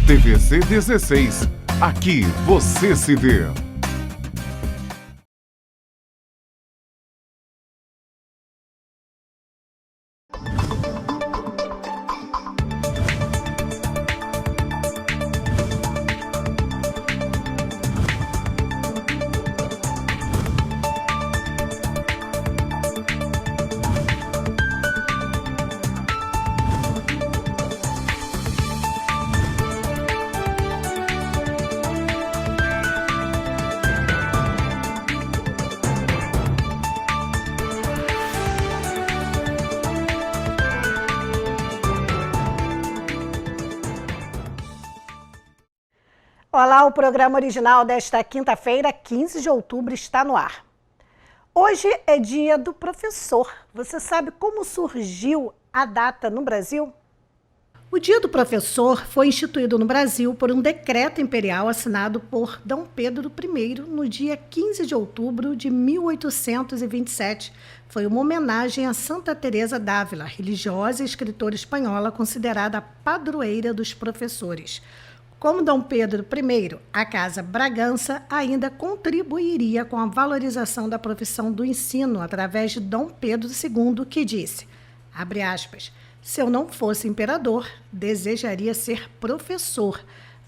TVC 16. Aqui você se vê. Olá, o programa original desta quinta-feira, 15 de outubro, está no ar. Hoje é dia do professor. Você sabe como surgiu a data no Brasil? O Dia do Professor foi instituído no Brasil por um decreto imperial assinado por D. Pedro I no dia 15 de outubro de 1827. Foi uma homenagem a Santa Teresa d'Ávila, religiosa e escritora espanhola considerada a padroeira dos professores. Como D. Pedro I, a Casa Bragança ainda contribuiria com a valorização da profissão do ensino através de D. Pedro II, que disse, abre aspas, se eu não fosse imperador, desejaria ser professor.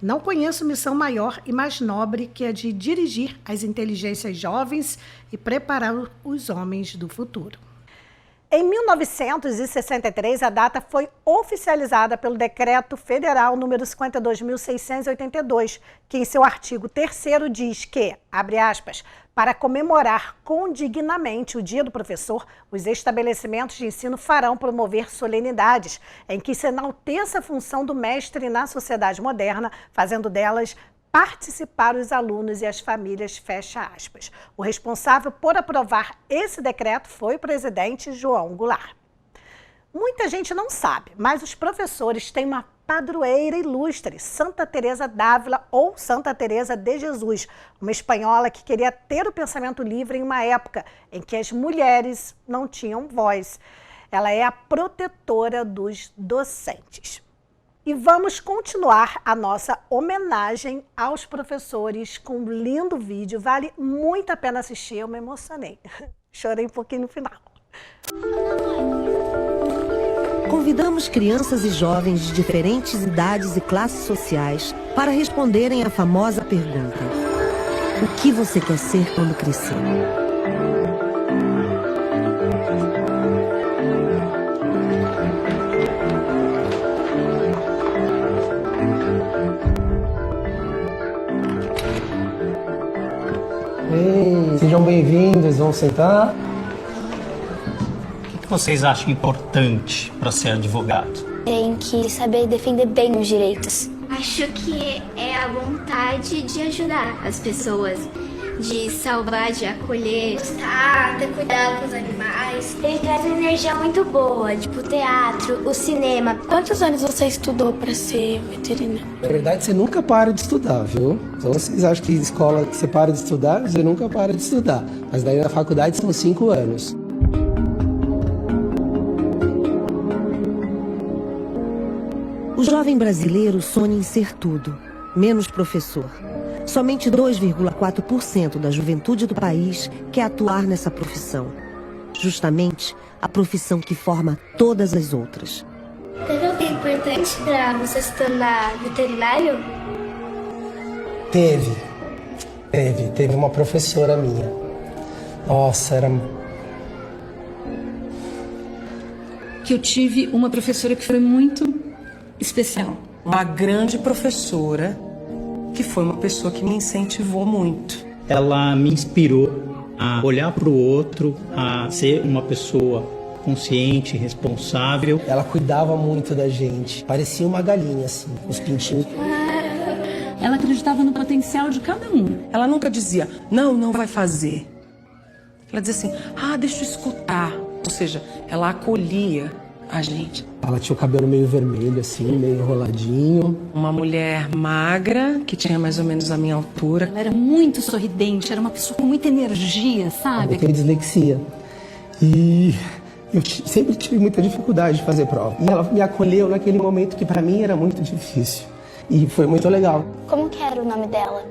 Não conheço missão maior e mais nobre que a de dirigir as inteligências jovens e preparar os homens do futuro. Em 1963, a data foi oficializada pelo Decreto Federal número 52.682, que em seu artigo 3º diz que, abre aspas, para comemorar condignamente o Dia do Professor, os estabelecimentos de ensino farão promover solenidades em que se enalteça a função do mestre na sociedade moderna, fazendo delas participar os alunos e as famílias, fecha aspas. O responsável por aprovar esse decreto foi o presidente João Goulart. Muita gente não sabe, mas os professores têm uma padroeira ilustre, Santa Teresa d'Ávila ou Santa Teresa de Jesus, uma espanhola que queria ter o pensamento livre em uma época em que as mulheres não tinham voz. Ela é a protetora dos docentes. E vamos continuar a nossa homenagem aos professores com um lindo vídeo. Vale muito a pena assistir, eu me emocionei. Chorei um pouquinho no final. Convidamos crianças e jovens de diferentes idades e classes sociais para responderem à famosa pergunta: o que você quer ser quando crescer? Ei, sejam bem-vindos, vamos sentar. O que vocês acham importante para ser advogado? Tem que saber defender bem os direitos. Acho que é a vontade de ajudar as pessoas, de salvar, de acolher, gostar, ter cuidado com os animais. Ele traz uma energia muito boa, tipo o teatro, o cinema. Quantos anos você estudou para ser veterinário? Na verdade, você nunca para de estudar, viu? Então vocês acham que escola que você para de estudar, você nunca para de estudar. Mas daí na faculdade são 5 anos. O jovem brasileiro sonha em ser tudo, menos professor. Somente 2,4% da juventude do país quer atuar nessa profissão. Justamente a profissão que forma todas as outras. Teve alguém importante para você se tornar veterinário? Teve uma professora minha. Nossa, era... Que eu tive uma professora que foi muito especial. Uma grande professora, que foi uma pessoa que me incentivou muito. Ela me inspirou a olhar para o outro, a ser uma pessoa consciente, responsável. Ela cuidava muito da gente. Parecia uma galinha, assim, os pintinhos. Ela acreditava no potencial de cada um. Ela nunca dizia, não vai fazer. Ela dizia assim, deixa eu escutar. Ou seja, ela acolhia a gente. Ela tinha o cabelo meio vermelho, assim, meio enroladinho. Uma mulher magra, que tinha mais ou menos a minha altura. Ela era muito sorridente, era uma pessoa com muita energia, sabe? Eu tenho dislexia. E eu sempre tive muita dificuldade de fazer prova. E ela me acolheu naquele momento que para mim era muito difícil. E foi muito legal. Como que era o nome dela?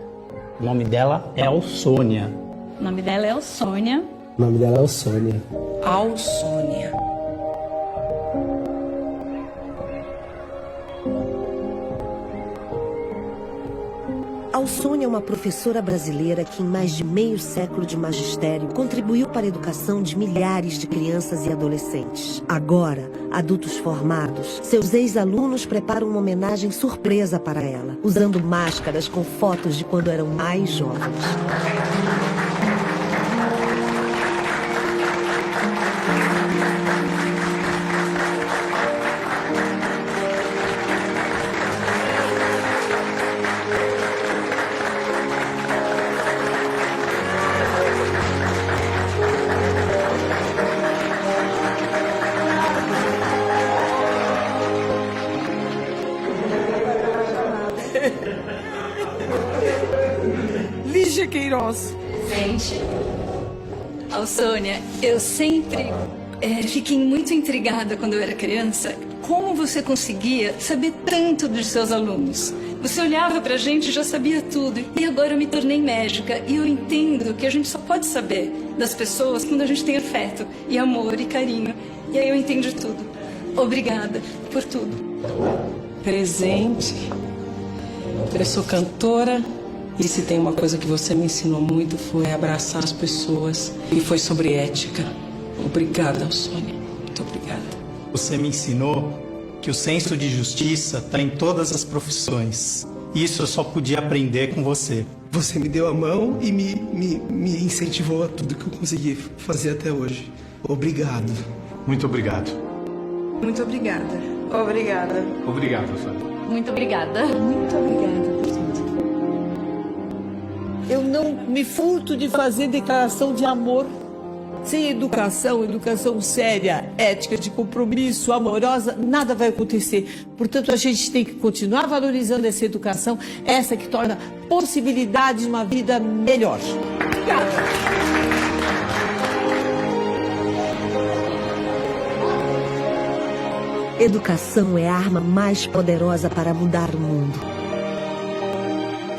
O nome dela é Alsônia. O nome dela é Sônia. O nome dela é Sônia. Alsônia. Alsônia é uma professora brasileira que, em mais de meio século de magistério, contribuiu para a educação de milhares de crianças e adolescentes. Agora, adultos formados, seus ex-alunos preparam uma homenagem surpresa para ela, usando máscaras com fotos de quando eram mais jovens. Lígia Queiroz. Gente, Alsônia, eu sempre fiquei muito intrigada quando eu era criança. Como você conseguia saber tanto dos seus alunos? Você olhava pra gente e já sabia tudo. E agora eu me tornei médica e eu entendo que a gente só pode saber das pessoas quando a gente tem afeto e amor e carinho. E aí eu entendi tudo. Obrigada por tudo. Presente. Eu sou cantora. E se tem uma coisa que você me ensinou muito foi abraçar as pessoas. E foi sobre ética. Obrigada, Alsônia. Muito obrigada. Você me ensinou que o senso de justiça está em todas as profissões. Isso eu só podia aprender com você. Você me deu a mão e me incentivou a tudo que eu consegui fazer até hoje. Obrigado. Muito obrigado. Muito obrigada. Obrigada. Obrigado, professora. Muito obrigada. Muito obrigada por tudo. Eu não me furto de fazer declaração de amor. Sem educação, educação séria, ética, de compromisso, amorosa, nada vai acontecer. Portanto, a gente tem que continuar valorizando essa educação, essa que torna possibilidade de uma vida melhor. Obrigada. Educação é a arma mais poderosa para mudar o mundo.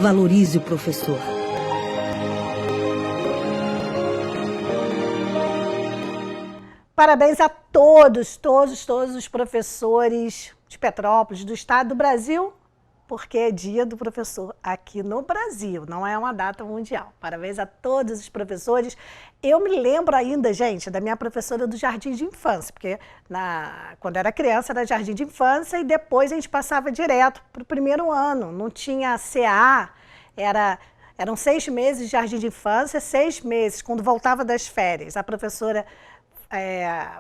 Valorize o professor. Parabéns a todos os professores de Petrópolis, do estado do Brasil, porque é dia do professor aqui no Brasil, não é uma data mundial. Parabéns a todos os professores. Eu me lembro ainda, gente, da minha professora do Jardim de Infância, porque quando era criança era Jardim de Infância e depois a gente passava direto para o primeiro ano, não tinha CA, eram 6 meses de Jardim de Infância, 6 meses, quando voltava das férias, a professora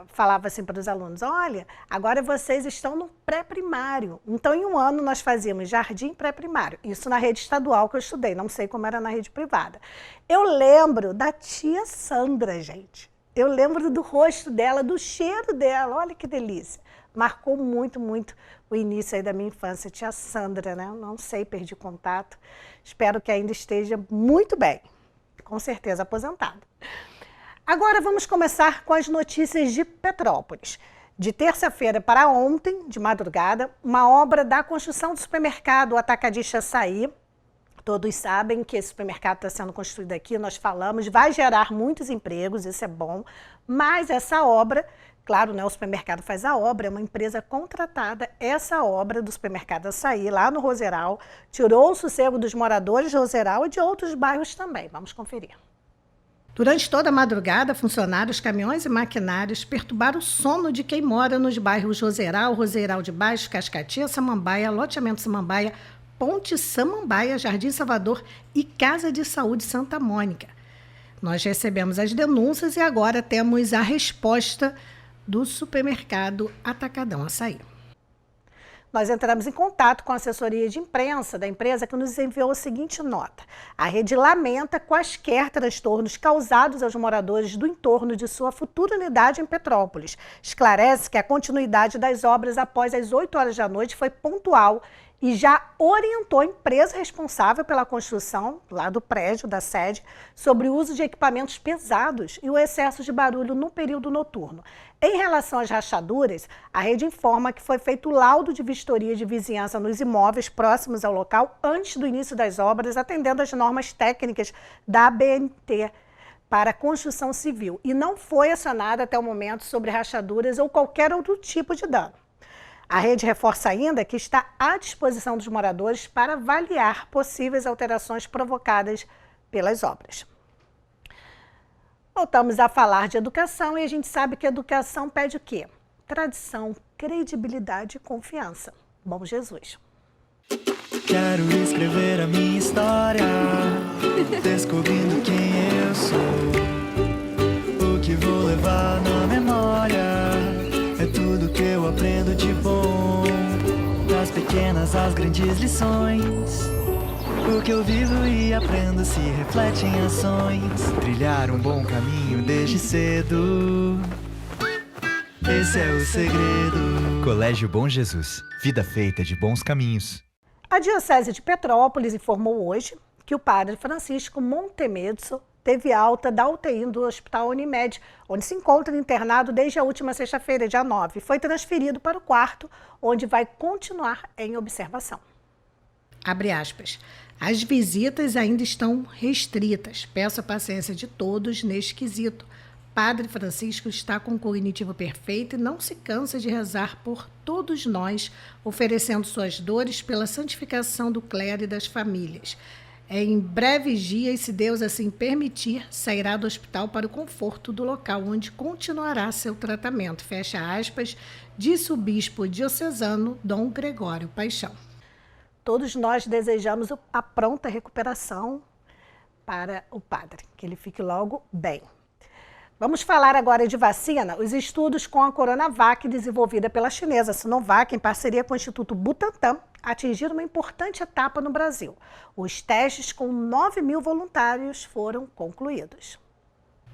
falava assim para os alunos, olha, agora vocês estão no pré-primário. Então, em um ano, nós fazíamos jardim pré-primário. Isso na rede estadual que eu estudei, não sei como era na rede privada. Eu lembro da tia Sandra, gente. Eu lembro do rosto dela, do cheiro dela, olha que delícia. Marcou muito, muito o início aí da minha infância. Tia Sandra, né? Não sei, perdi contato. Espero que ainda esteja muito bem. Com certeza aposentada. Agora vamos começar com as notícias de Petrópolis. De terça-feira para ontem, de madrugada, uma obra da construção do supermercado Atacadista Açaí. Todos sabem que esse supermercado está sendo construído aqui, nós falamos, vai gerar muitos empregos, isso é bom. Mas essa obra, claro, né, o supermercado faz a obra, é uma empresa contratada. Essa obra do supermercado Açaí, lá no Roseral, tirou o sossego dos moradores de Roseral e de outros bairros também. Vamos conferir. Durante toda a madrugada, funcionários, caminhões e maquinários perturbaram o sono de quem mora nos bairros Roseral, Roseral de Baixo, Cascatinha, Samambaia, Loteamento Samambaia, Ponte Samambaia, Jardim Salvador e Casa de Saúde Santa Mônica. Nós recebemos as denúncias e agora temos a resposta do supermercado Atacadão Açaí. Nós entramos em contato com a assessoria de imprensa da empresa que nos enviou a seguinte nota. A rede lamenta quaisquer transtornos causados aos moradores do entorno de sua futura unidade em Petrópolis. Esclarece que a continuidade das obras após as 8 horas da noite foi pontual e já orientou a empresa responsável pela construção lá do prédio, da sede, sobre o uso de equipamentos pesados e o excesso de barulho no período noturno. Em relação às rachaduras, a rede informa que foi feito laudo de vistoria de vizinhança nos imóveis próximos ao local antes do início das obras, atendendo às normas técnicas da ABNT para a construção civil, e não foi acionada até o momento sobre rachaduras ou qualquer outro tipo de dano. A rede reforça ainda que está à disposição dos moradores para avaliar possíveis alterações provocadas pelas obras. Voltamos a falar de educação e a gente sabe que a educação pede o quê? Tradição, credibilidade e confiança. Bom Jesus. Quero escrever a minha história, descobrindo quem eu sou, o que vou levar na memória. É tudo que eu aprendo de bom, das pequenas às grandes lições. O que eu vivo e aprendo se reflete em ações. Trilhar um bom caminho desde cedo, esse é o segredo. Colégio Bom Jesus, vida feita de bons caminhos. A Diocese de Petrópolis informou hoje que o padre Francisco Montemezzo teve alta da UTI do Hospital Unimed, onde se encontra internado desde a última sexta-feira, dia 9. Foi transferido para o quarto, onde vai continuar em observação. Abre aspas. As visitas ainda estão restritas. Peço a paciência de todos neste quesito. Padre Francisco está com o cognitivo perfeito e não se cansa de rezar por todos nós, oferecendo suas dores pela santificação do clero e das famílias. Em breves dias, se Deus assim permitir, sairá do hospital para o conforto do local onde continuará seu tratamento. Fecha aspas, disse o bispo diocesano Dom Gregório Paixão. Todos nós desejamos a pronta recuperação para o padre, que ele fique logo bem. Vamos falar agora de vacina. Os estudos com a Coronavac, desenvolvida pela chinesa Sinovac, em parceria com o Instituto Butantan, atingiram uma importante etapa no Brasil. Os testes com 9.000 voluntários foram concluídos.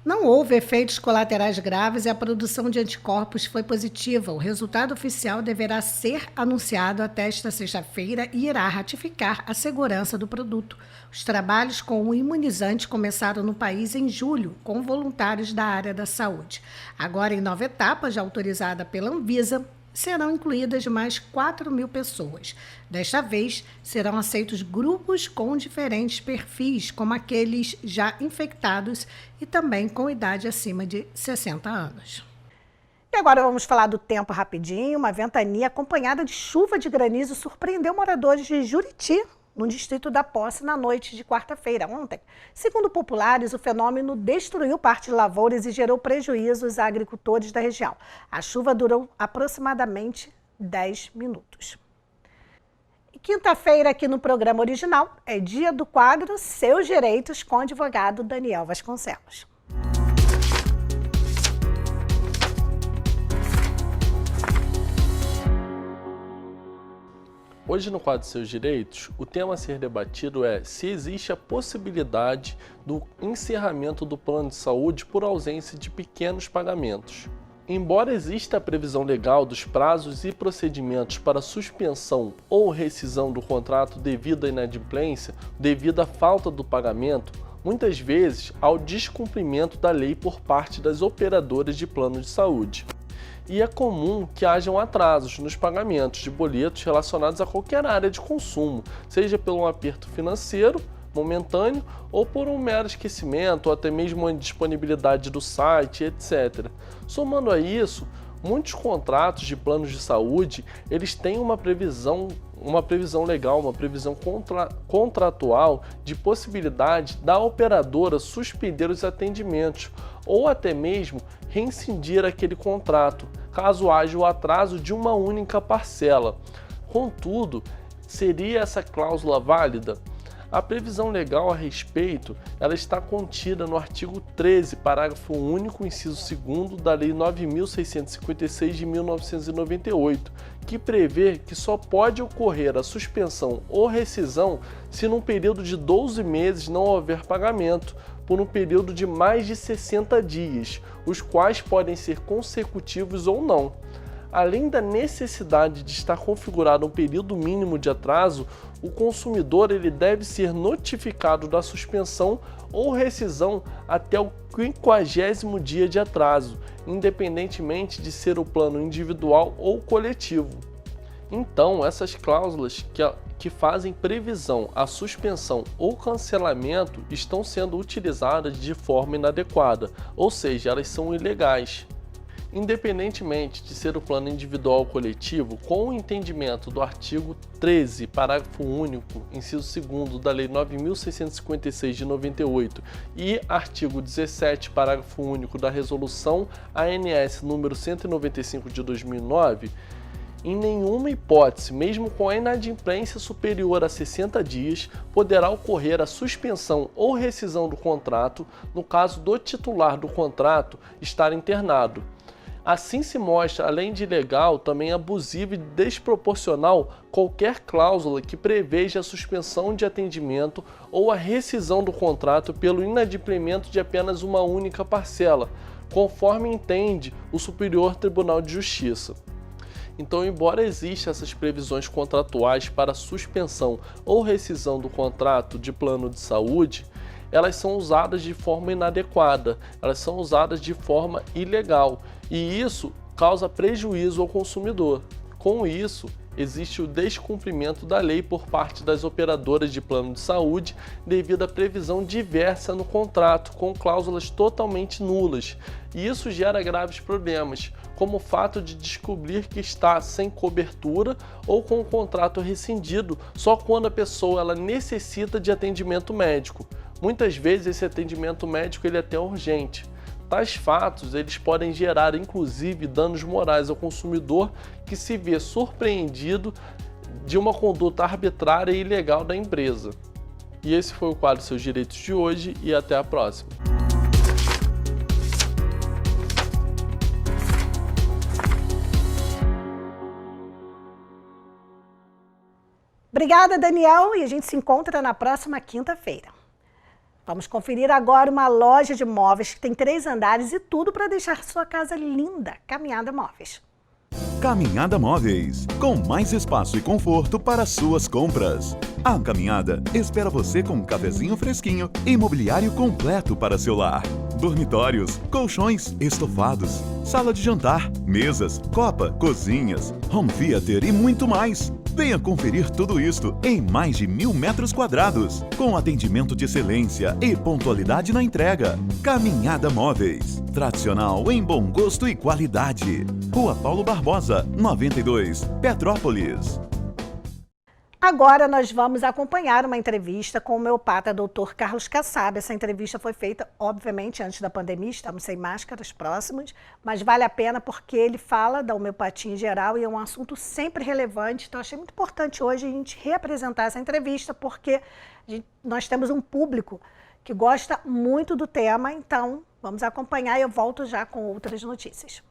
Não houve efeitos colaterais graves e a produção de anticorpos foi positiva. O resultado oficial deverá ser anunciado até esta sexta-feira e irá ratificar a segurança do produto. Os trabalhos com o imunizante começaram no país em julho, com voluntários da área da saúde. Agora, em nova etapa, já autorizada pela Anvisa, serão incluídas mais 4.000 pessoas. Desta vez, serão aceitos grupos com diferentes perfis, como aqueles já infectados e também com idade acima de 60 anos. E agora vamos falar do tempo rapidinho. Uma ventania acompanhada de chuva de granizo surpreendeu moradores de Juriti, no distrito da Posse, na noite de quarta-feira, ontem. Segundo populares, o fenômeno destruiu parte de lavouras e gerou prejuízos a agricultores da região. A chuva durou aproximadamente 10 minutos. E quinta-feira, aqui no programa original, é dia do quadro Seus Direitos, com o advogado Daniel Vasconcelos. Hoje no quadro Seus Direitos, o tema a ser debatido é se existe a possibilidade do encerramento do plano de saúde por ausência de pequenos pagamentos. Embora exista a previsão legal dos prazos e procedimentos para suspensão ou rescisão do contrato devido à inadimplência, devido à falta do pagamento, muitas vezes ao descumprimento da lei por parte das operadoras de plano de saúde. E é comum que hajam atrasos nos pagamentos de boletos relacionados a qualquer área de consumo, seja por um aperto financeiro momentâneo ou por um mero esquecimento ou até mesmo uma indisponibilidade do site, etc. Somando a isso, muitos contratos de planos de saúde, eles têm uma previsão legal, uma previsão contratual de possibilidade da operadora suspender os atendimentos ou até mesmo rescindir aquele contrato, caso haja o atraso de uma única parcela. Contudo, seria essa cláusula válida? A previsão legal a respeito, ela está contida no artigo 13, parágrafo único, inciso 2º da Lei 9.656 de 1998, que prevê que só pode ocorrer a suspensão ou rescisão se num período de 12 meses não houver pagamento, por um período de mais de 60 dias, os quais podem ser consecutivos ou não. Além da necessidade de estar configurado um período mínimo de atraso, o consumidor ele deve ser notificado da suspensão ou rescisão até o 50º dia de atraso, independentemente de ser o plano individual ou coletivo. Então, essas cláusulas que fazem previsão à suspensão ou cancelamento estão sendo utilizadas de forma inadequada, ou seja, elas são ilegais. Independentemente de ser o plano individual ou coletivo, com o entendimento do artigo 13, parágrafo único, inciso 2º da Lei 9.656 de 98 e artigo 17, parágrafo único da Resolução ANS número 195 de 2009, em nenhuma hipótese, mesmo com a inadimplência superior a 60 dias, poderá ocorrer a suspensão ou rescisão do contrato no caso do titular do contrato estar internado. Assim se mostra, além de ilegal, também abusiva e desproporcional qualquer cláusula que preveja a suspensão de atendimento ou a rescisão do contrato pelo inadimplemento de apenas uma única parcela, conforme entende o Superior Tribunal de Justiça. Então, embora existam essas previsões contratuais para suspensão ou rescisão do contrato de plano de saúde, elas são usadas de forma inadequada, elas são usadas de forma ilegal e isso causa prejuízo ao consumidor. Com isso, existe o descumprimento da lei por parte das operadoras de plano de saúde devido à previsão diversa no contrato, com cláusulas totalmente nulas. E isso gera graves problemas, como o fato de descobrir que está sem cobertura ou com o contrato rescindido só quando a pessoa ela necessita de atendimento médico. Muitas vezes esse atendimento médico ele é até urgente. Tais fatos eles podem gerar inclusive danos morais ao consumidor que se vê surpreendido de uma conduta arbitrária e ilegal da empresa. E esse foi o quadro Seus Direitos de hoje e até a próxima. Obrigada, Daniel, e a gente se encontra na próxima quinta-feira. Vamos conferir agora uma loja de móveis que tem 3 andares e tudo para deixar sua casa linda. Caminhada Móveis. Caminhada Móveis, com mais espaço e conforto para suas compras. A Caminhada espera você com um cafezinho fresquinho e mobiliário completo para seu lar. Dormitórios, colchões, estofados, sala de jantar, mesas, copa, cozinhas, home theater e muito mais. Venha conferir tudo isto em mais de 1.000 metros quadrados, com atendimento de excelência e pontualidade na entrega. Caminhada Móveis, tradicional em bom gosto e qualidade. Rua Paulo Barbosa, 92, Petrópolis. Agora nós vamos acompanhar uma entrevista com o homeopata Dr. Carlos Kassab. Essa entrevista foi feita, obviamente, antes da pandemia, estamos sem máscaras próximos, mas vale a pena porque ele fala da homeopatia em geral e é um assunto sempre relevante. Então, achei muito importante hoje a gente reapresentar essa entrevista porque nós temos um público que gosta muito do tema, então vamos acompanhar e eu volto já com outras notícias.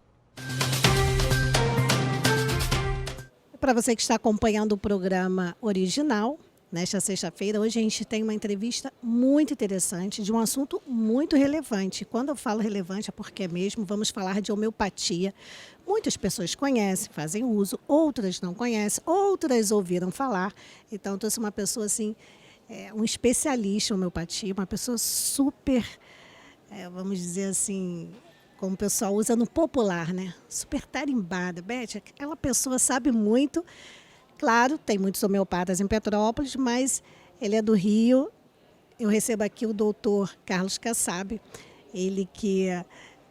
Para você que está acompanhando o programa original, nesta sexta-feira, hoje a gente tem uma entrevista muito interessante de um assunto muito relevante. Quando eu falo relevante é porque é mesmo, vamos falar de homeopatia. Muitas pessoas conhecem, fazem uso, outras não conhecem, outras ouviram falar. Então, eu trouxe uma pessoa assim, um especialista em homeopatia, uma pessoa super, vamos dizer assim, como o pessoal usa no popular, né? Super tarimbada. Beth, aquela pessoa sabe muito. Claro, tem muitos homeopatas em Petrópolis, mas ele é do Rio. Eu recebo aqui o doutor Carlos Kassab, ele que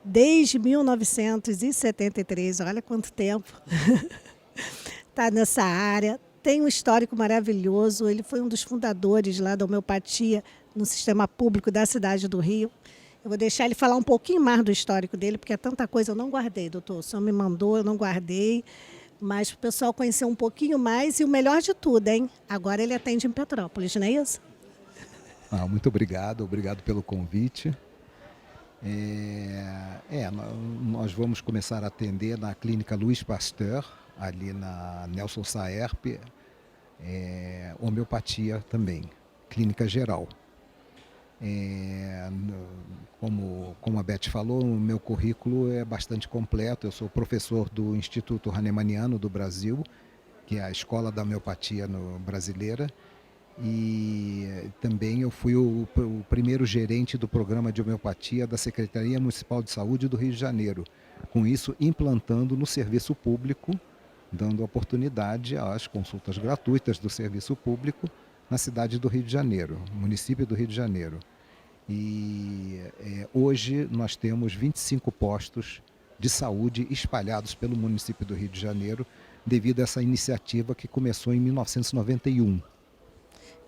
desde 1973, olha quanto tempo, está nessa área, tem um histórico maravilhoso. Ele foi um dos fundadores lá da homeopatia no sistema público da cidade do Rio. Eu vou deixar ele falar um pouquinho mais do histórico dele, porque é tanta coisa eu não guardei, doutor. O senhor me mandou, eu não guardei, mas para o pessoal conhecer um pouquinho mais e o melhor de tudo, hein? Agora ele atende em Petrópolis, não é isso? Muito obrigado pelo convite. Nós vamos começar a atender na Clínica Louis Pasteur, ali na Nelson Saerp, homeopatia também, clínica geral. Como a Beth falou, o meu currículo é bastante completo. Eu sou professor do Instituto Hahnemanniano do Brasil, que é a escola da homeopatia brasileira. E também eu fui o primeiro gerente do programa de homeopatia da Secretaria Municipal de Saúde do Rio de Janeiro. Com isso, implantando no serviço público, dando oportunidade às consultas gratuitas do serviço público na cidade do Rio de Janeiro, município do Rio de Janeiro. E hoje nós temos 25 postos de saúde espalhados pelo município do Rio de Janeiro, devido a essa iniciativa que começou em 1991.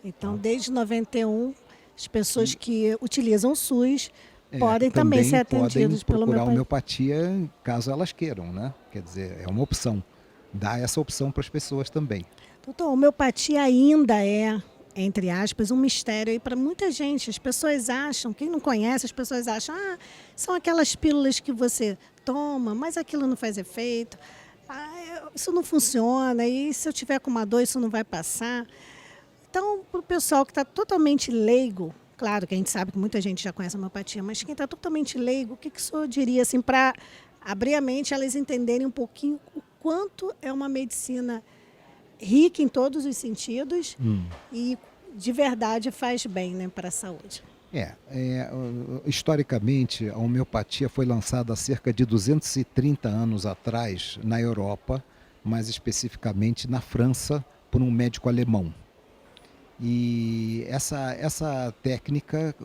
Então, desde 91, as pessoas que utilizam o SUS podem também ser atendidas pela homeopatia, caso elas queiram, né? Quer dizer, é uma opção. Dá essa opção para as pessoas também. Doutor, a homeopatia ainda é, entre aspas, um mistério aí para muita gente. As pessoas acham, quem não conhece, as pessoas acham, são aquelas pílulas que você toma, mas aquilo não faz efeito. Isso não funciona, e se eu tiver com uma dor, isso não vai passar. Então, para o pessoal que está totalmente leigo, claro que a gente sabe que muita gente já conhece a homeopatia, mas quem está totalmente leigo, o que o senhor diria assim, para abrir a mente, elas entenderem um pouquinho o quanto é uma medicina rica em todos os sentidos e de verdade faz bem, né, para a saúde? Historicamente, a homeopatia foi lançada há cerca de 230 anos atrás na Europa, mais especificamente na França, por um médico alemão. E essa técnica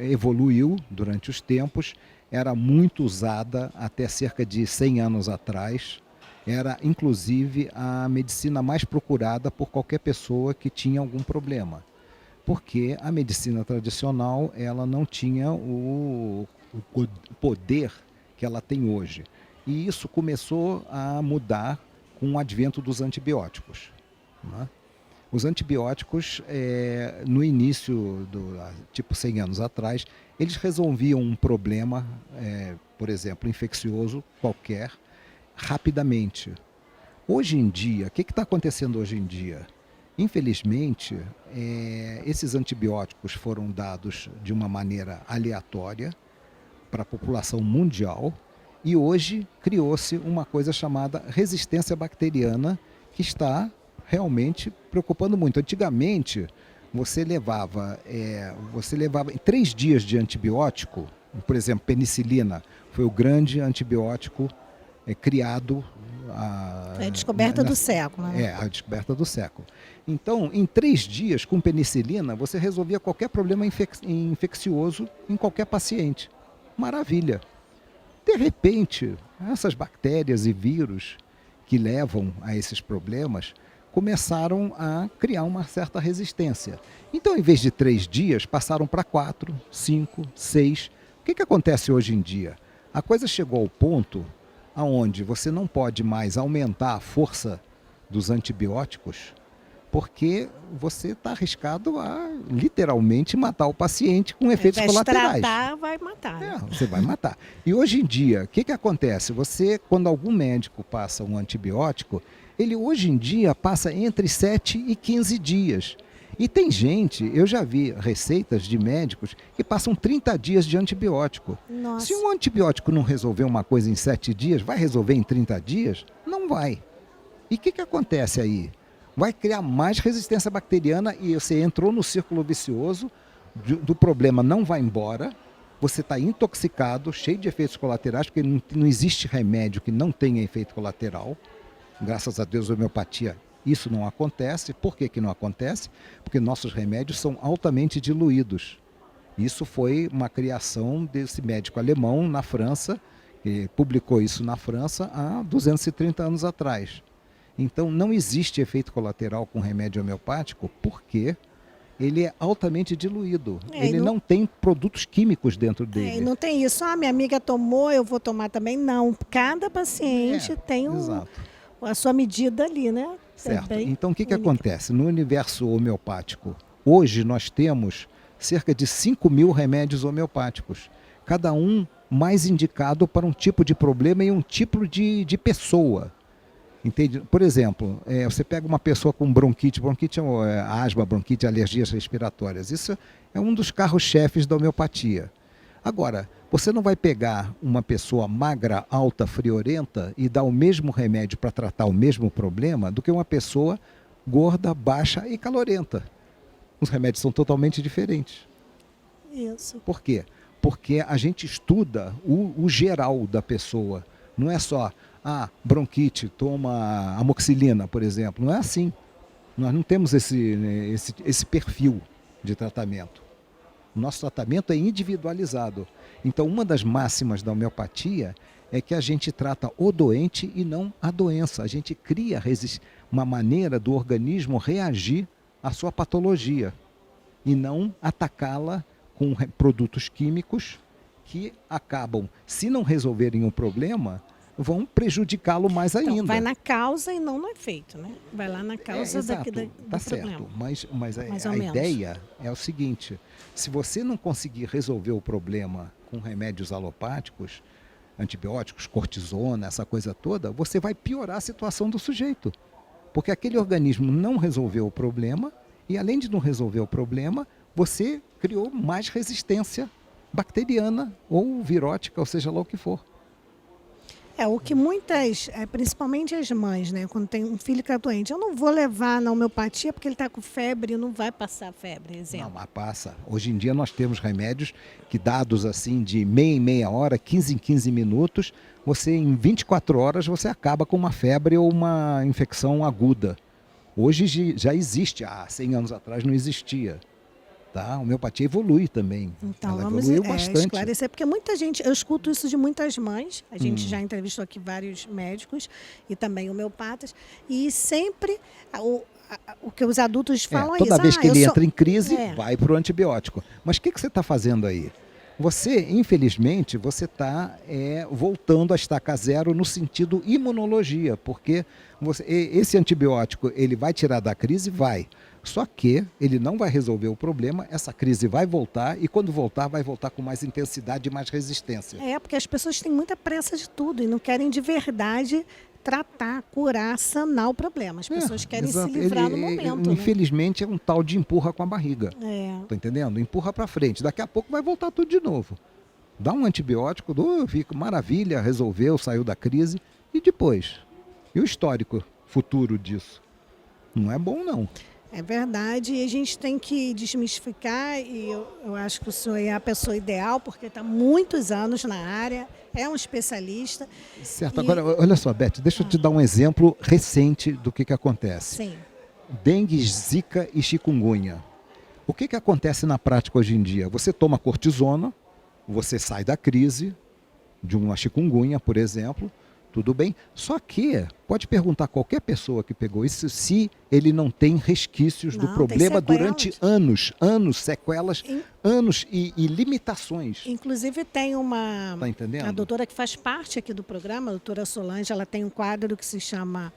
evoluiu durante os tempos, era muito usada até cerca de 100 anos atrás. Era, inclusive, a medicina mais procurada por qualquer pessoa que tinha algum problema. Porque a medicina tradicional ela não tinha o poder que ela tem hoje. E isso começou a mudar com o advento dos antibióticos, né? Os antibióticos, no início, tipo 100 anos atrás, eles resolviam um problema, por exemplo, infeccioso qualquer, rapidamente. Hoje em dia, o que está acontecendo hoje em dia? Infelizmente, esses antibióticos foram dados de uma maneira aleatória para a população mundial e hoje criou-se uma coisa chamada resistência bacteriana que está realmente preocupando muito. Antigamente, você levava 3 dias de antibiótico, por exemplo, penicilina foi o grande antibiótico criado. É a descoberta do século. Né? A descoberta do século. Então, em 3 dias, com penicilina, você resolvia qualquer problema infeccioso em qualquer paciente. Maravilha! De repente, essas bactérias e vírus que levam a esses problemas começaram a criar uma certa resistência. Então, em vez de 3 dias, passaram para 4, 5, 6. O que acontece hoje em dia? A coisa chegou ao ponto onde você não pode mais aumentar a força dos antibióticos, porque você está arriscado a literalmente matar o paciente com efeitos colaterais. Tratar, vai matar. Né? Você vai matar. E hoje em dia, o que acontece? Quando algum médico passa um antibiótico, ele hoje em dia passa entre 7 e 15 dias. E tem gente, eu já vi receitas de médicos que passam 30 dias de antibiótico. Nossa. Se um antibiótico não resolver uma coisa em 7 dias, vai resolver em 30 dias? Não vai. E o que acontece aí? Vai criar mais resistência bacteriana e você entrou no círculo vicioso do problema, não vai embora, você está intoxicado, cheio de efeitos colaterais, porque não existe remédio que não tenha efeito colateral. Graças a Deus, a homeopatia, isso não acontece. Por que não acontece? Porque nossos remédios são altamente diluídos. Isso foi uma criação desse médico alemão na França, que publicou isso na França há 230 anos atrás. Então, não existe efeito colateral com remédio homeopático porque ele é altamente diluído. Ele não tem produtos químicos dentro dele. E não tem isso, minha amiga tomou, eu vou tomar também. Não, cada paciente tem a sua medida ali, né? Certo. Então, o que acontece? No universo homeopático, hoje nós temos cerca de 5.000 remédios homeopáticos, cada um mais indicado para um tipo de problema e um tipo de pessoa. Entende? Por exemplo, você pega uma pessoa com bronquite, asma, bronquite, alergias respiratórias. Isso é um dos carros-chefes da homeopatia. Agora, você não vai pegar uma pessoa magra, alta, friorenta e dar o mesmo remédio para tratar o mesmo problema do que uma pessoa gorda, baixa e calorenta. Os remédios são totalmente diferentes. Isso. Por quê? Porque a gente estuda o geral da pessoa. Não é só, bronquite, toma amoxicilina, por exemplo. Não é assim. Nós não temos esse perfil de tratamento. O nosso tratamento é individualizado. Então, uma das máximas da homeopatia é que a gente trata o doente e não a doença. A gente cria uma maneira do organismo reagir à sua patologia e não atacá-la com produtos químicos que acabam, se não resolverem o problema, vão prejudicá-lo mais ainda. Então, vai na causa e não no efeito, né? Vai lá na causa do tá certo. problema. Mas Mais ou a menos. ideia é o seguinte, se você não conseguir resolver o problema com remédios alopáticos, antibióticos, cortisona, essa coisa toda, você vai piorar a situação do sujeito. Porque aquele organismo não resolveu o problema e, além de não resolver o problema, você criou mais resistência bacteriana ou virótica, ou seja lá o que for. O que muitas, principalmente as mães, né, quando tem um filho que é doente, eu não vou levar na homeopatia porque ele está com febre e não vai passar febre, exemplo. Não, mas passa. Hoje em dia nós temos remédios que, dados assim de meia em meia hora, 15 em 15 minutos, você em 24 horas você acaba com uma febre ou uma infecção aguda. Hoje já existe, há 100 anos atrás não existia. Tá? A homeopatia evolui também. Então, ela vamos evoluiu bastante. esclarecer, porque muita gente, eu escuto isso de muitas mães, a gente já entrevistou aqui vários médicos e também homeopatas, e sempre o que os adultos falam é isso. Toda vez que ele entra em crise, vai para o antibiótico. Mas o que você está fazendo aí? Você, infelizmente, você está voltando a estaca zero no sentido imunologia, porque esse antibiótico ele vai tirar da crise? Vai. Só que ele não vai resolver o problema, essa crise vai voltar e quando voltar, vai voltar com mais intensidade e mais resistência. Porque as pessoas têm muita pressa de tudo e não querem de verdade tratar, curar, sanar o problema. As pessoas querem se livrar no momento. Infelizmente, é um tal de empurra com a barriga. Tá entendendo? Empurra para frente. Daqui a pouco vai voltar tudo de novo. Dá um antibiótico, fica maravilha, resolveu, saiu da crise. E depois? E o histórico futuro disso? Não é bom, não. É verdade, e a gente tem que desmistificar, e eu acho que o senhor é a pessoa ideal, porque está há muitos anos na área, é um especialista. Certo, agora, olha só, Beth, deixa eu te dar um exemplo recente do que acontece. Sim. Dengue, zika e chikungunya. O que acontece na prática hoje em dia? Você toma cortisona, você sai da crise de uma chikungunya, por exemplo, tudo bem, só que pode perguntar a qualquer pessoa que pegou isso se ele não tem resquícios do problema durante anos, sequelas, anos e limitações. Inclusive tem Tá entendendo? a doutora que faz parte aqui do programa, a doutora Solange, ela tem um quadro que se chama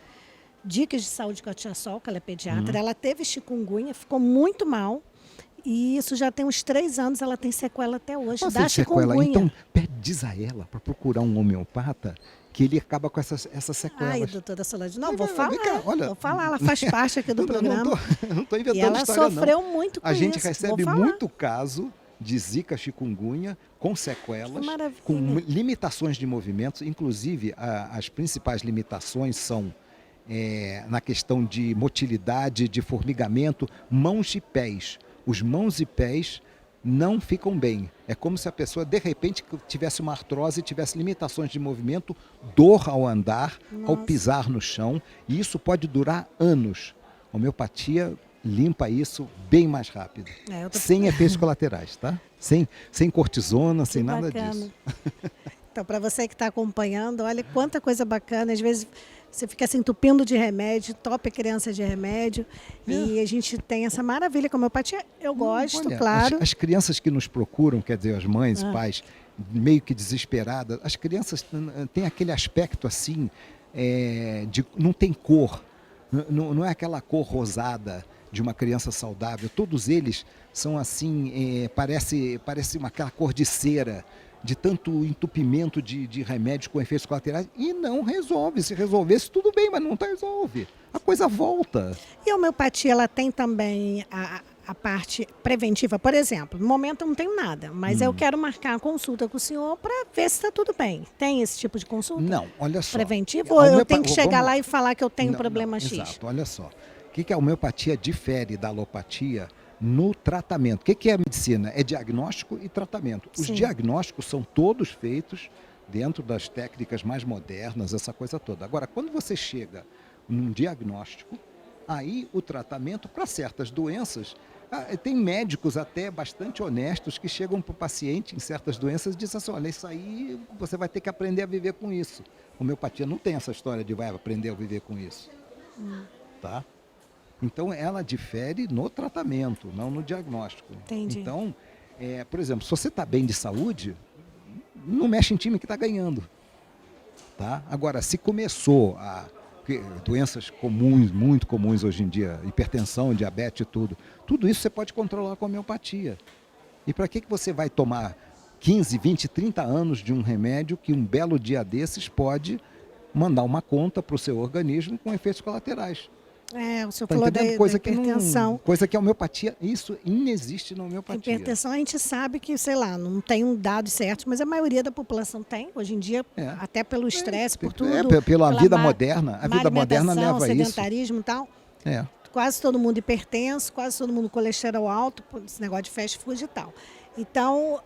Dicas de Saúde com a Tia Sol, que ela é pediatra. Ela teve chikungunya, ficou muito mal. E isso já tem uns 3 anos, ela tem sequela até hoje. Da chikungunya. Então, diz a ela para procurar um homeopata que ele acaba com essas sequelas. Ai, doutora Solange, vou falar. Vou falar, ela faz parte aqui do programa. Não estou inventando e ela história, sofreu muito com isso. A gente recebe muito caso de zika, chikungunya, com sequelas, com limitações de movimentos. Inclusive, as principais limitações são na questão de motilidade, de formigamento, mãos e pés. Os mãos e pés não ficam bem. É como se a pessoa, de repente, tivesse uma artrose, tivesse limitações de movimento, dor ao andar, ao pisar no chão, e isso pode durar anos. A homeopatia limpa isso bem mais rápido, sem efeitos colaterais, tá? Sem cortisona, sem nada disso. Então, para você que está acompanhando, olha quanta coisa bacana. Às vezes você fica se entupindo de remédio, topa a criança de remédio. E a gente tem essa maravilha com a homeopatia. Eu gosto, claro. As crianças que nos procuram, quer dizer, as mães, pais, meio que desesperadas, as crianças têm aquele aspecto assim, não tem cor. Não é aquela cor rosada de uma criança saudável. Todos eles são assim, parece aquela cor de cera. de tanto entupimento de remédios com efeitos colaterais e não resolve. Se resolvesse, tudo bem, mas não resolve. A coisa volta. E a homeopatia, ela tem também a parte preventiva. Por exemplo, no momento eu não tenho nada, mas eu quero marcar uma consulta com o senhor para ver se está tudo bem. Tem esse tipo de consulta? Não, olha só. Preventivo? Ou eu tenho que chegar lá e falar que eu tenho problema X? Exato, olha só. O que a homeopatia difere da alopatia no tratamento? O que é a medicina? É diagnóstico e tratamento. Os diagnósticos são todos feitos dentro das técnicas mais modernas, essa coisa toda. Agora, quando você chega num diagnóstico, aí o tratamento para certas doenças, tem médicos até bastante honestos que chegam para o paciente em certas doenças e dizem assim, olha, isso aí você vai ter que aprender a viver com isso. A homeopatia não tem essa história de vai aprender a viver com isso. Tá? Então, ela difere no tratamento, não no diagnóstico. Entendi. Então, por exemplo, se você está bem de saúde, não mexe em time que está ganhando. Tá? Agora, se começou doenças comuns, muito comuns hoje em dia, hipertensão, diabetes e tudo isso você pode controlar com a homeopatia. E para que você vai tomar 15, 20, 30 anos de um remédio que um belo dia desses pode mandar uma conta para o seu organismo com efeitos colaterais? O senhor falou da hipertensão. Coisa que a homeopatia, isso inexiste na homeopatia. Hipertensão a gente sabe que, sei lá, não tem um dado certo, mas a maioria da população tem, hoje em dia, até pelo estresse, por tudo. Pela vida moderna, a vida moderna leva a isso. Sedentarismo e tal. Quase todo mundo hipertenso, quase todo mundo colesterol alto, esse negócio de fast food e tal. Então,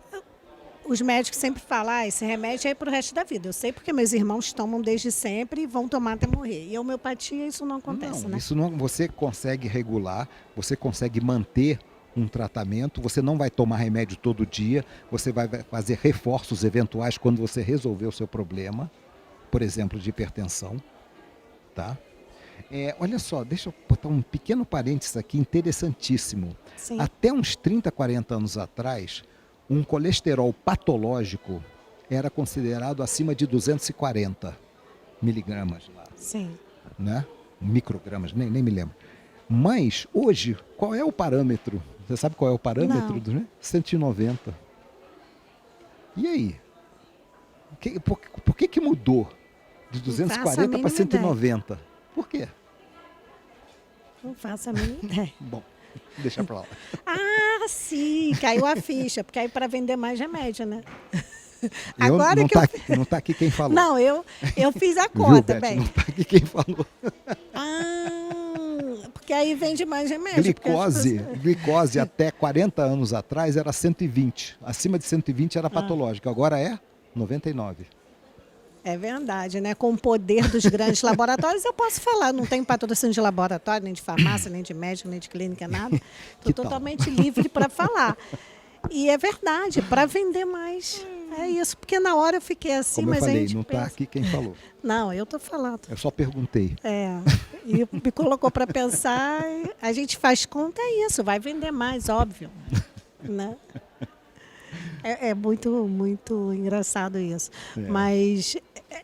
os médicos sempre falam, esse remédio é para o resto da vida. Eu sei porque meus irmãos tomam desde sempre e vão tomar até morrer. E a homeopatia, isso não acontece, né? Isso não, você consegue regular, você consegue manter um tratamento, você não vai tomar remédio todo dia, você vai fazer reforços eventuais quando você resolver o seu problema, por exemplo, de hipertensão, tá? Olha só, deixa eu botar um pequeno parênteses aqui, interessantíssimo. Sim. Até uns 30, 40 anos atrás, um colesterol patológico era considerado acima de 240 miligramas lá. Sim. Né? Microgramas, nem me lembro. Mas hoje, qual é o parâmetro? Você sabe qual é o parâmetro? Não. 190. E aí? Por que mudou de 240 para 190? Ideia. Por quê? Não faço a mínima ideia. Bom, deixa pra lá. Sim, caiu a ficha, porque aí para vender mais remédio, né? Agora não está aqui quem falou. Não, eu fiz a conta, Viu, Beth? bem. Não está aqui quem falou. Porque aí vende mais remédio. Glicose até 40 anos atrás era 120. Acima de 120 era patológico. Agora é 99. É verdade, né? Com o poder dos grandes laboratórios, eu posso falar. Não tenho patrocínio de laboratório, nem de farmácia, nem de médico, nem de clínica, nada. Estou totalmente livre para falar. E é verdade, para vender mais. É isso, porque na hora eu fiquei assim, Como mas eu falei, a gente não está aqui quem falou. Não, eu estou falando. Eu só perguntei. E me colocou para pensar, a gente faz conta, é isso, vai vender mais, óbvio. Né? É muito, muito engraçado isso. Mas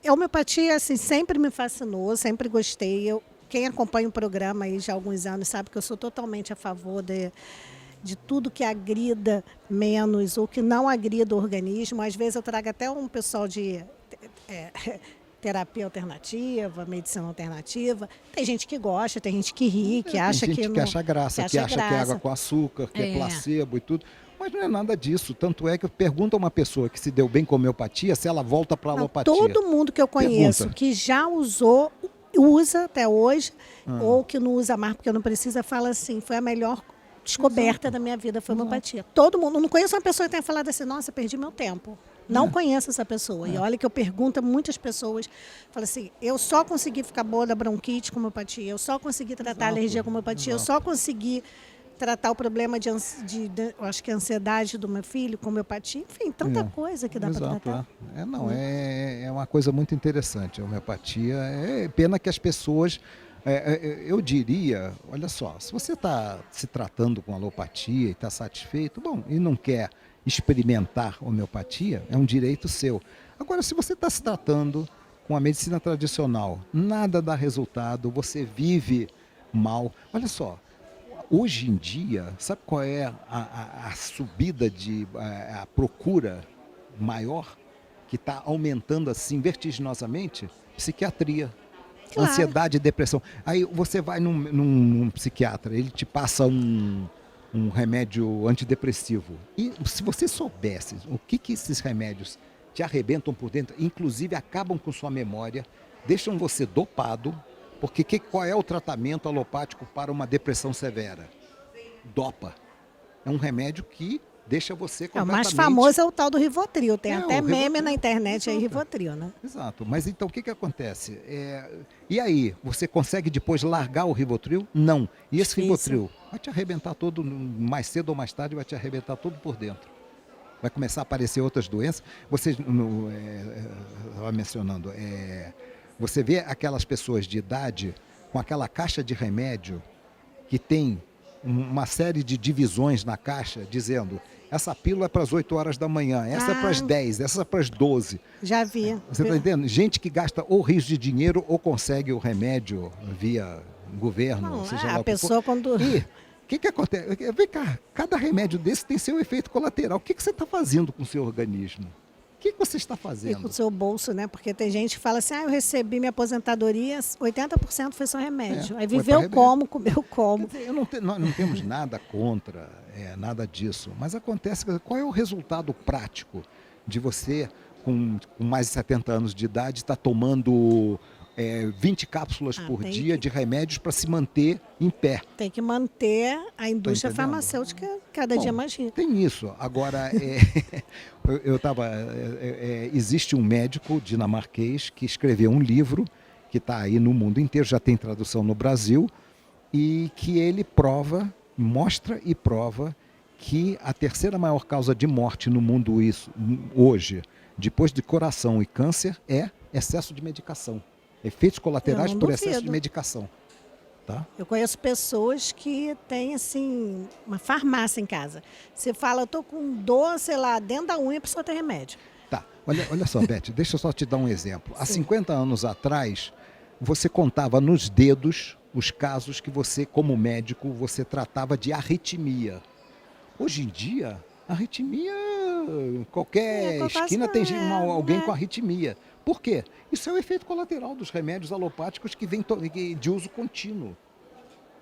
a homeopatia, assim, sempre me fascinou, sempre gostei. Quem acompanha o programa aí já há alguns anos sabe que eu sou totalmente a favor de tudo que agrida menos ou que não agrida o organismo. Às vezes eu trago até um pessoal de terapia alternativa, medicina alternativa. Tem gente que gosta, tem gente que ri, que acha que não... Tem gente que acha graça, que acha que é água com açúcar, que é placebo e tudo. Mas não é nada disso. Tanto é que eu pergunto a uma pessoa que se deu bem com a homeopatia se ela volta para a alopatia. Todo mundo que eu conheço que já usou, usa até hoje, ou que não usa mais porque não precisa, fala assim, foi a melhor descoberta da minha vida, foi a homeopatia. Todo mundo, não conheço uma pessoa que tenha falado assim, nossa, perdi meu tempo. Não conheço essa pessoa. E olha que eu pergunto a muitas pessoas, falo assim, eu só consegui ficar boa da bronquite com homeopatia, eu só consegui tratar a alergia com homeopatia, eu só consegui tratar o problema de eu acho que ansiedade do meu filho com homeopatia, enfim, tanta coisa que dá para tratar. É uma coisa muito interessante a homeopatia. É pena que as pessoas, eu diria, olha só, se você está se tratando com alopatia e está satisfeito, bom, e não quer experimentar homeopatia, é um direito seu. Agora, se você está se tratando com a medicina tradicional, nada dá resultado, você vive mal, olha só, hoje em dia, sabe qual é a subida a procura maior, que está aumentando assim vertiginosamente, psiquiatria. Claro. Ansiedade e depressão. Aí você vai num psiquiatra, ele te passa um remédio antidepressivo. E se você soubesse o que esses remédios te arrebentam por dentro, inclusive acabam com sua memória, deixam você dopado, porque qual é o tratamento alopático para uma depressão severa? Dopa. É um remédio que deixa você O completamente... mais famoso é o tal do Rivotril. Tem até o meme Rivotril. na internet aí, Exato. Rivotril, né? Exato. Mas então o que acontece? E aí, você consegue depois largar o Rivotril? Não. E esse Rivotril vai te arrebentar todo, mais cedo ou mais tarde, vai te arrebentar todo por dentro. Vai começar a aparecer outras doenças. Você estava mencionando, você vê aquelas pessoas de idade com aquela caixa de remédio que tem uma série de divisões na caixa dizendo: essa pílula é para as 8 horas da manhã, essa é para as 10, essa é para as 12. Já vi. Você está entendendo? Gente que gasta ou rios de dinheiro ou consegue o remédio via governo. Não, seja a lá o que pessoa for. quando... E o que acontece? Vem cá, cada remédio desse tem seu efeito colateral. O que você está fazendo com o seu organismo? O que você está E fazendo? com o seu bolso, né? Porque tem gente que fala assim, eu recebi minha aposentadoria, 80% foi só remédio. Aí foi viveu pra como, comeu como. Quer dizer, nós não temos nada contra nada disso, mas acontece, qual é o resultado prático de você, com mais de 70 anos de idade, estar tomando 20 cápsulas por dia de remédios para se manter em pé? Tem que manter a indústria entendendo? farmacêutica cada dia mais rica. Tem isso. Agora, existe um médico dinamarquês que escreveu um livro que está aí no mundo inteiro, já tem tradução no Brasil, e que ele mostra e prova que a terceira maior causa de morte no mundo hoje, depois de coração e câncer, é excesso de medicação. Efeitos colaterais por excesso de medicação. Tá? Eu conheço pessoas que têm, assim, uma farmácia em casa. Você fala, eu tô com dor, sei lá, dentro da unha, a pessoa tem remédio. Tá, olha só, Beth, deixa eu só te dar um exemplo. Há 50 anos atrás, você contava nos dedos os casos que você, como médico, você tratava de arritmia. Hoje em dia, arritmia, qualquer esquina tem alguém com arritmia. Por quê? Isso é o efeito colateral dos remédios alopáticos que vem de uso contínuo.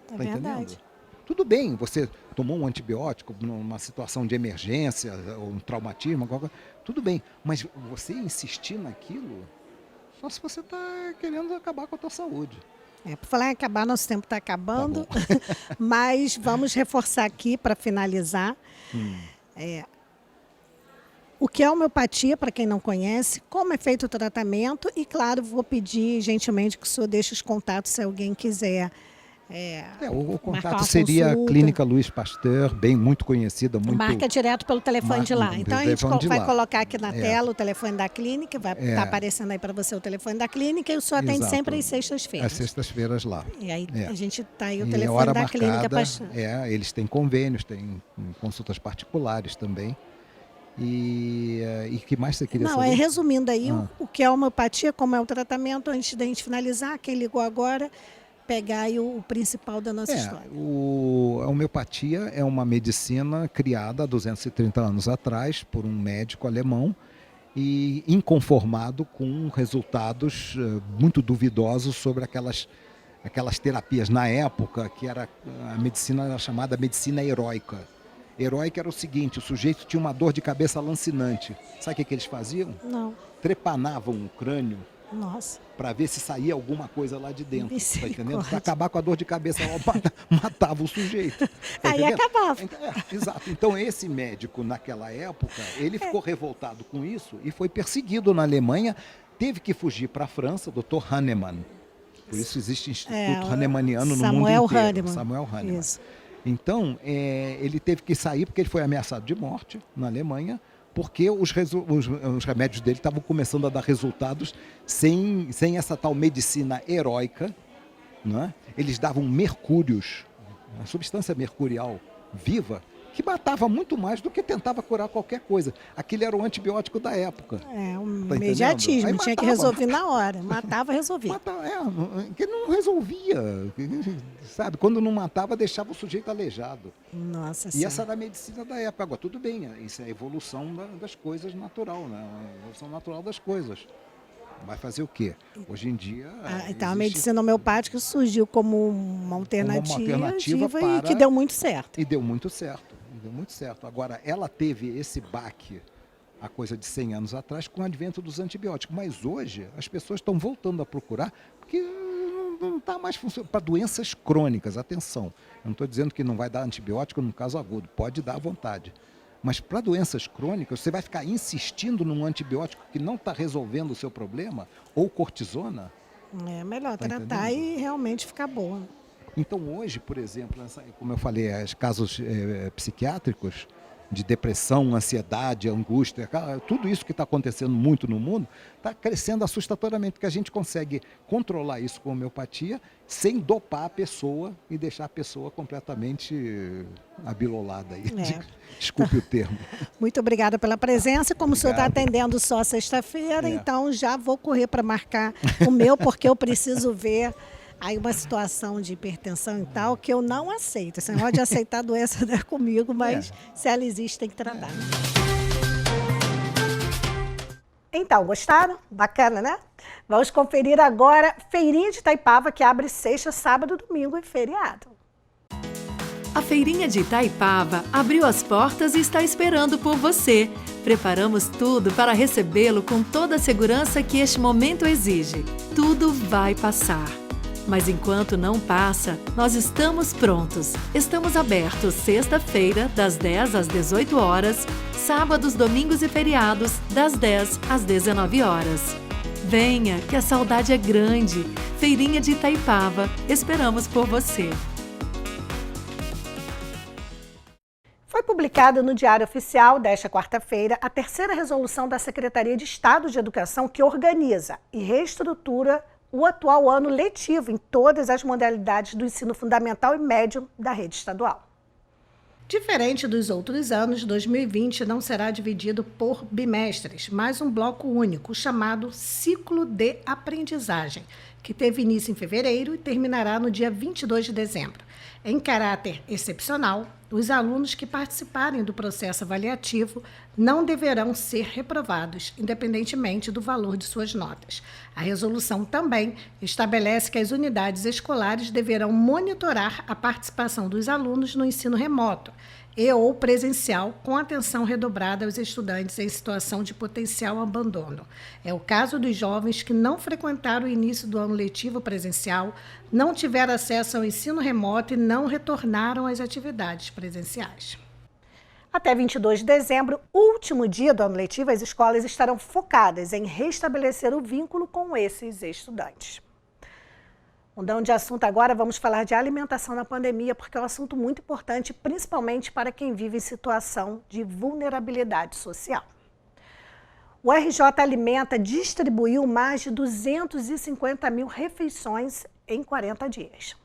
É Tá verdade. entendendo? Tudo bem, você tomou um antibiótico numa situação de emergência, ou um traumatismo, tudo bem. Mas você insistir naquilo, só se você está querendo acabar com a tua saúde. Por falar em acabar, nosso tempo está acabando, mas vamos reforçar aqui para finalizar. O que é homeopatia, para quem não conhece, como é feito o tratamento e, claro, vou pedir gentilmente que o senhor deixe os contatos se alguém quiser. O marcar contato uma seria a consulta. Clínica Luiz Pasteur, muito conhecida. Marca direto pelo telefone de lá. Então a gente vai colocar aqui na É. tela o telefone da clínica, vai estar aparecendo aí para você o telefone da clínica e o senhor atende Exato. sempre às sextas-feiras. Às sextas-feiras lá. E aí a gente tá aí o E telefone hora da clínica marcada, Pasteur. eles têm convênios, têm consultas particulares também. E que mais você queria Não, saber? resumindo aí o que é homeopatia, como é o tratamento, antes da gente finalizar, quem ligou agora, pegar aí o principal da nossa história. A homeopatia é uma medicina criada há 230 anos atrás por um médico alemão e inconformado com resultados muito duvidosos sobre aquelas terapias na época, que a medicina era chamada medicina heróica. Heróica era o seguinte, o sujeito tinha uma dor de cabeça lancinante. Sabe o que eles faziam? Não. Trepanavam o crânio Nossa. para ver se saía alguma coisa lá de dentro, tá entendendo? Para Misericórdia. acabar com a dor de cabeça, matava o sujeito. Tá Aí entendendo? acabava. Exato. Então esse médico, naquela época, ele ficou revoltado com isso e foi perseguido na Alemanha, teve que fugir para a França, o Dr. Hahnemann. Por isso existe Instituto Hahnemanniano no mundo inteiro. Samuel Hahnemann. Isso. Então, ele teve que sair porque ele foi ameaçado de morte na Alemanha, porque os remédios dele estavam começando a dar resultados sem essa tal medicina heróica. Né? Eles davam mercúrios, uma substância mercurial viva, que matava muito mais do que tentava curar qualquer coisa. Aquele era o antibiótico da época. Tá imediatismo, Aí tinha que resolver na hora. Matava, resolvia. Que não resolvia, sabe? Quando não matava, deixava o sujeito aleijado. Nossa E Senhora. essa era a medicina da época. Agora, tudo bem, isso é a evolução das coisas natural, né? A evolução natural das coisas. Vai fazer o quê? Hoje em dia... Então, a medicina homeopática surgiu como uma alternativa e que deu muito certo. E deu muito certo. Agora, ela teve esse baque, a coisa de 100 anos atrás, com o advento dos antibióticos. Mas hoje, as pessoas estão voltando a procurar, porque não está mais funcionando. Para doenças crônicas, atenção. Eu não estou dizendo que não vai dar antibiótico no caso agudo, pode dar à vontade. Mas para doenças crônicas, você vai ficar insistindo num antibiótico que não está resolvendo o seu problema, ou cortisona? É melhor tratar e realmente ficar boa. Então hoje, por exemplo, como eu falei, os casos psiquiátricos, de depressão, ansiedade, angústia, tudo isso que está acontecendo muito no mundo, está crescendo assustadoramente, porque a gente consegue controlar isso com homeopatia sem dopar a pessoa e deixar a pessoa completamente abilolada. Desculpe o termo. Muito obrigada pela presença. Como o senhor está atendendo só sexta-feira, então já vou correr para marcar o meu, porque eu preciso ver aí uma situação de hipertensão e tal, que eu não aceito. Esse negócio de aceitar doença não é comigo, mas se ela existe, tem que tratar. Então, gostaram? Bacana, né? Vamos conferir agora Feirinha de Itaipava, que abre sexta, sábado, domingo e feriado. A Feirinha de Itaipava abriu as portas e está esperando por você. Preparamos tudo para recebê-lo com toda a segurança que este momento exige. Tudo vai passar. Mas enquanto não passa, nós estamos prontos. Estamos abertos sexta-feira, das 10 às 18 horas, sábados, domingos e feriados, das 10 às 19 horas. Venha, que a saudade é grande. Feirinha de Itaipava, esperamos por você. Foi publicada no Diário Oficial desta quarta-feira a terceira resolução da Secretaria de Estado de Educação que organiza e reestrutura o atual ano letivo em todas as modalidades do ensino fundamental e médio da rede estadual. Diferente dos outros anos, 2020 não será dividido por bimestres, mas um bloco único, chamado Ciclo de Aprendizagem, que teve início em fevereiro e terminará no dia 22 de dezembro. Em caráter excepcional, os alunos que participarem do processo avaliativo não deverão ser reprovados, independentemente do valor de suas notas. A resolução também estabelece que as unidades escolares deverão monitorar a participação dos alunos no ensino remoto e ou presencial, com atenção redobrada aos estudantes em situação de potencial abandono. É o caso dos jovens que não frequentaram o início do ano letivo presencial, não tiveram acesso ao ensino remoto e não retornaram às atividades presenciais. Até 22 de dezembro, último dia do ano letivo, as escolas estarão focadas em restabelecer o vínculo com esses estudantes. Mudando de assunto agora, vamos falar de alimentação na pandemia, porque é um assunto muito importante, principalmente para quem vive em situação de vulnerabilidade social. O RJ Alimenta distribuiu mais de 250 mil refeições em 40 dias.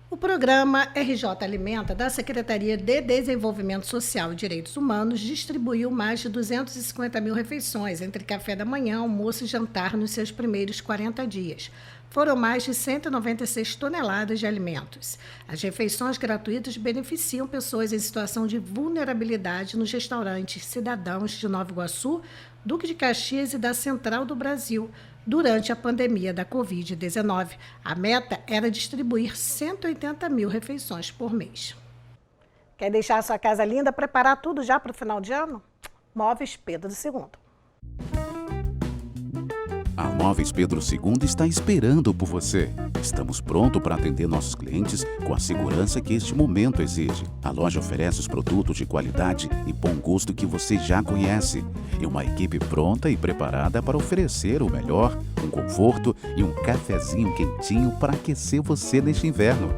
O programa RJ Alimenta, da Secretaria de Desenvolvimento Social e Direitos Humanos, distribuiu mais de 250 mil refeições, entre café da manhã, almoço e jantar, nos seus primeiros 40 dias. Foram mais de 196 toneladas de alimentos. As refeições gratuitas beneficiam pessoas em situação de vulnerabilidade nos restaurantes Cidadãos de Nova Iguaçu, Duque de Caxias e da Central do Brasil, durante a pandemia da Covid-19. A meta era distribuir 180 mil refeições por mês. Quer deixar a sua casa linda, preparar tudo já para o final de ano? Móveis Pedro II. A Móveis Pedro II está esperando por você. Estamos prontos para atender nossos clientes com a segurança que este momento exige. A loja oferece os produtos de qualidade e bom gosto que você já conhece. E uma equipe pronta e preparada para oferecer o melhor, um conforto e um cafezinho quentinho para aquecer você neste inverno.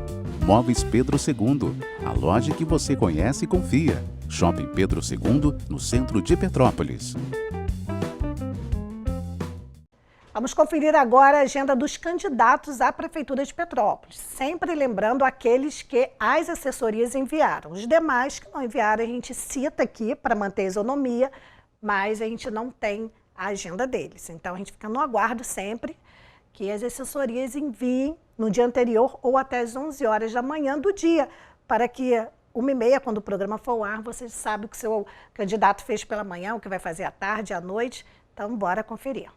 Móveis Pedro II, a loja que você conhece e confia. Shopping Pedro II, no centro de Petrópolis. Vamos conferir agora a agenda dos candidatos à Prefeitura de Petrópolis, sempre lembrando aqueles que as assessorias enviaram. Os demais que não enviaram a gente cita aqui para manter a isonomia, mas a gente não tem a agenda deles. Então a gente fica no aguardo sempre que as assessorias enviem no dia anterior ou até às 11 horas da manhã do dia, para que 1h30, quando o programa for ao ar, você sabe o que o seu candidato fez pela manhã, o que vai fazer à tarde, à noite. Então bora conferir.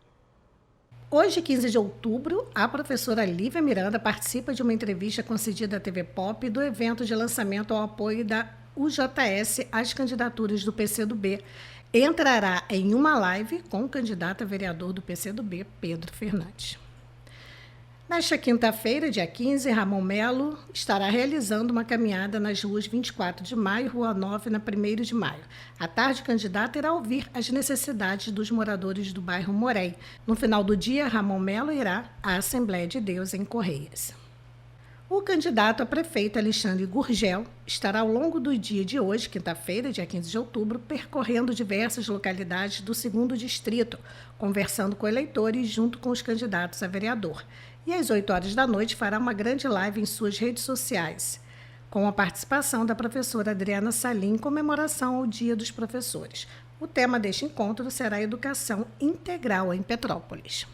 Hoje, 15 de outubro, a professora Lívia Miranda participa de uma entrevista concedida à TV Pop do evento de lançamento ao apoio da UJS às candidaturas do PCdoB. Entrará em uma live com o candidato a vereador do PCdoB, Pedro Fernandes. Nesta quinta-feira, dia 15, Ramon Melo estará realizando uma caminhada nas ruas 24 de maio e Rua 9, na 1º de maio. À tarde, o candidato irá ouvir as necessidades dos moradores do bairro Morém. No final do dia, Ramon Melo irá à Assembleia de Deus em Correias. O candidato a prefeito Alexandre Gurgel estará ao longo do dia de hoje, quinta-feira, dia 15 de outubro, percorrendo diversas localidades do 2º Distrito, conversando com eleitores junto com os candidatos a vereador. E às 8 horas da noite fará uma grande live em suas redes sociais, com a participação da professora Adriana Salim em comemoração ao Dia dos Professores. O tema deste encontro será Educação Integral em Petrópolis.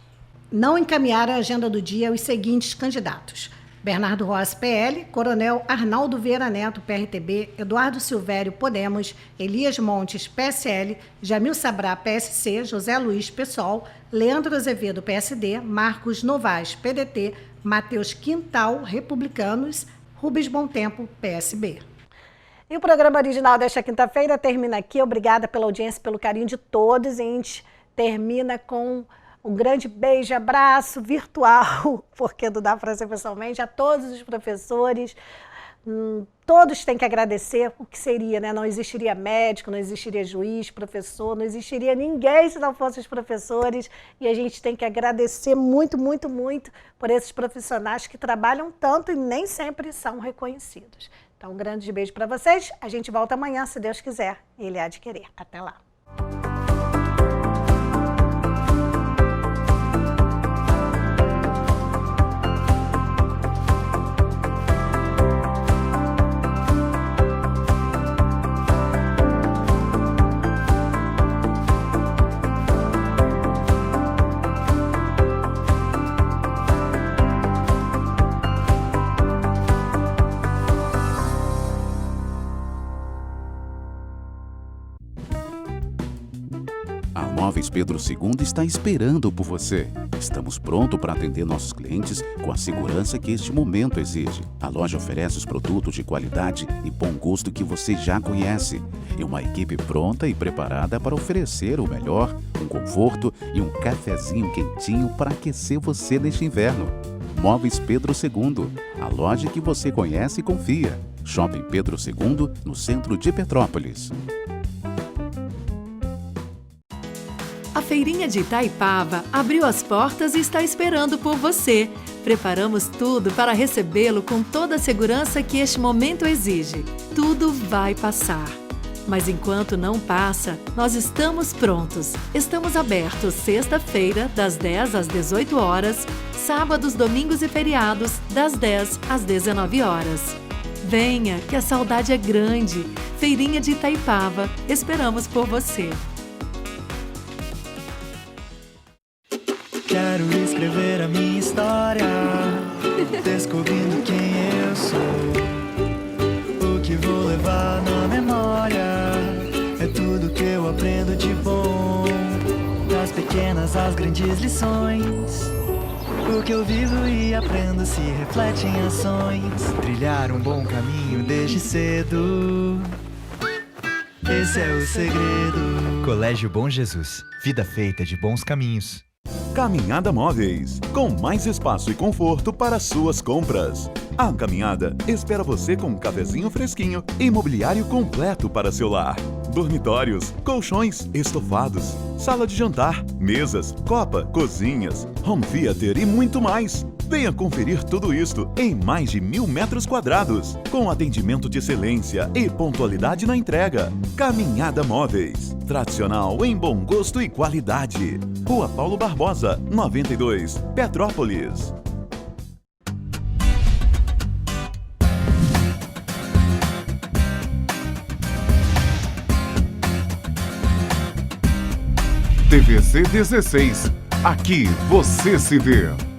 Não encaminharam a agenda do dia os seguintes candidatos: Bernardo Rossi, PL, Coronel Arnaldo Vieira Neto, PRTB, Eduardo Silvério, Podemos, Elias Montes, PSL, Jamil Sabrá, PSC, José Luiz, PSOL, Leandro Azevedo, PSD, Marcos Novaes, PDT, Matheus Quintal, Republicanos, Rubens Bontempo, PSB. E o programa original desta quinta-feira termina aqui. Obrigada pela audiência, pelo carinho de todos. E a gente termina com um grande beijo, abraço virtual, porque não dá para ser pessoalmente, a todos os professores. Todos têm que agradecer o que seria, né? Não existiria médico, não existiria juiz, professor, não existiria ninguém se não fossem os professores. E a gente tem que agradecer muito, muito, muito por esses profissionais que trabalham tanto e nem sempre são reconhecidos. Então, um grande beijo para vocês. A gente volta amanhã, se Deus quiser. Ele há de querer. Até lá. Móveis Pedro II está esperando por você. Estamos prontos para atender nossos clientes com a segurança que este momento exige. A loja oferece os produtos de qualidade e bom gosto que você já conhece. E uma equipe pronta e preparada para oferecer o melhor, um conforto e um cafezinho quentinho para aquecer você neste inverno. Móveis Pedro II, a loja que você conhece e confia. Shopping Pedro II, no centro de Petrópolis. A Feirinha de Itaipava abriu as portas e está esperando por você. Preparamos tudo para recebê-lo com toda a segurança que este momento exige. Tudo vai passar. Mas enquanto não passa, nós estamos prontos. Estamos abertos sexta-feira, das 10 às 18 horas, sábados, domingos e feriados, das 10 às 19 horas. Venha, que a saudade é grande. Feirinha de Itaipava, esperamos por você. Quero escrever a minha história, descobrindo quem eu sou. O que vou levar na memória é tudo que eu aprendo de bom. Das pequenas às grandes lições, o que eu vivo e aprendo se reflete em ações. Trilhar um bom caminho desde cedo, esse é o segredo. Colégio Bom Jesus, vida feita de bons caminhos. Caminhada Móveis, com mais espaço e conforto para suas compras. A Caminhada espera você com um cafezinho fresquinho e mobiliário completo para seu lar. dormitórios, colchões, estofados, sala de jantar, mesas, copa, cozinhas, home theater e muito mais. Venha conferir tudo isto em mais de 1.000 metros quadrados, com atendimento de excelência e pontualidade na entrega. Caminhada Móveis, tradicional em bom gosto e qualidade. Rua Paulo Barbosa, 92, Petrópolis. TVC 16. Aqui você se vê.